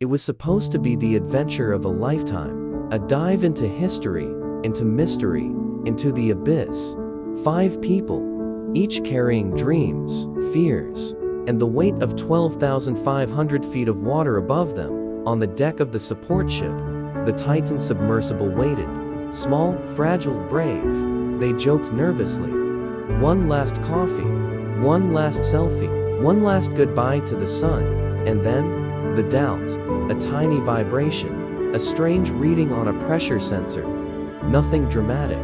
It was supposed to be the adventure of a lifetime, a dive into history, into mystery, into the abyss. 5 people, each carrying dreams, fears, and the weight of 12,500 feet of water above them. On the deck of the support ship, the Titan submersible waited. Small, fragile, brave. They joked nervously. One last coffee, one last selfie, one last goodbye to the sun, and then, the doubt, a tiny vibration, a strange reading on a pressure sensor. Nothing dramatic,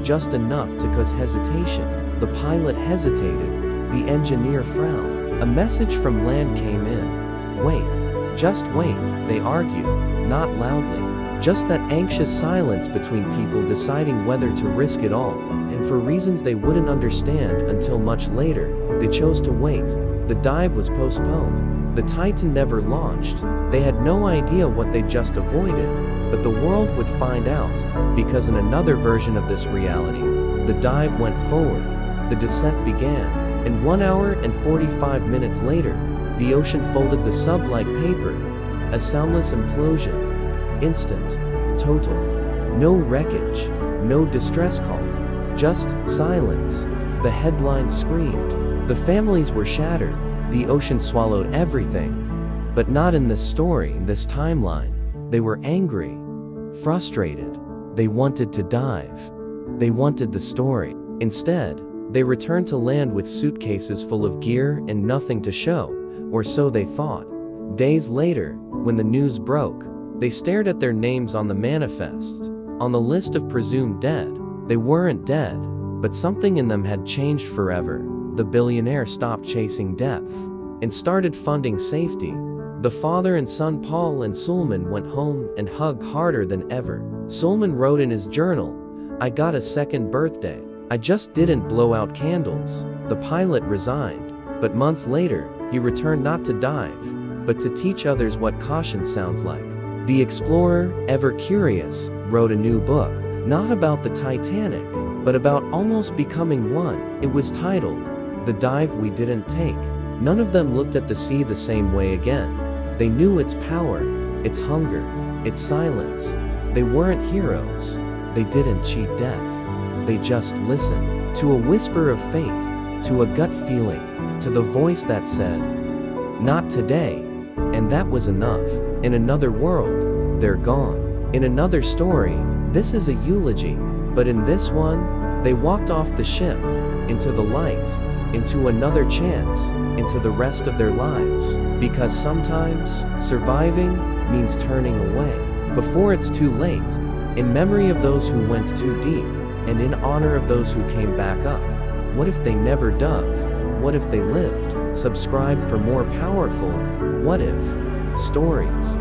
just enough to cause hesitation. The pilot hesitated, the engineer frowned. A message from land came in. Wait, just wait, they argued, not loudly. Just that anxious silence between people deciding whether to risk it all, and for reasons they wouldn't understand until much later, they chose to wait. The dive was postponed. The Titan never launched. They had no idea what they just avoided, but the world would find out, because in another version of this reality, the dive went forward. The descent began, and 1 hour and 45 minutes later, the ocean folded the sub like paper. A soundless implosion. Instant. Total. No wreckage. No distress call. Just silence. The headlines screamed. The families were shattered. The ocean swallowed everything. But not in this story, this timeline. They were angry. Frustrated. They wanted to dive. They wanted the story. Instead, they returned to land with suitcases full of gear and nothing to show, or so they thought. Days later, when the news broke, they stared at their names on the manifest, on the list of presumed dead. They weren't dead, but something in them had changed forever. The billionaire stopped chasing death and started funding safety. The father and son Paul and Sulman went home and hugged harder than ever. Sulman wrote in his journal, "I got a second birthday. I just didn't blow out candles." The pilot resigned, but months later, he returned not to dive, but to teach others what caution sounds like. The explorer, ever curious, wrote a new book, not about the Titanic, but about almost becoming one. It was titled, The Dive We Didn't Take. None of them looked at the sea the same way again. They knew its power, its hunger, its silence. They weren't heroes. They didn't cheat death. They just listened to a whisper of fate, to a gut feeling, to the voice that said, "Not today." And that was enough. In another world, they're gone. In another story, this is a eulogy. But in this one, they walked off the ship, into the light, into another chance, into the rest of their lives. Because sometimes, surviving means turning away before it's too late. In memory of those who went too deep, and in honor of those who came back up. What if they never dove? What if they lived? Subscribe for more powerful what if stories.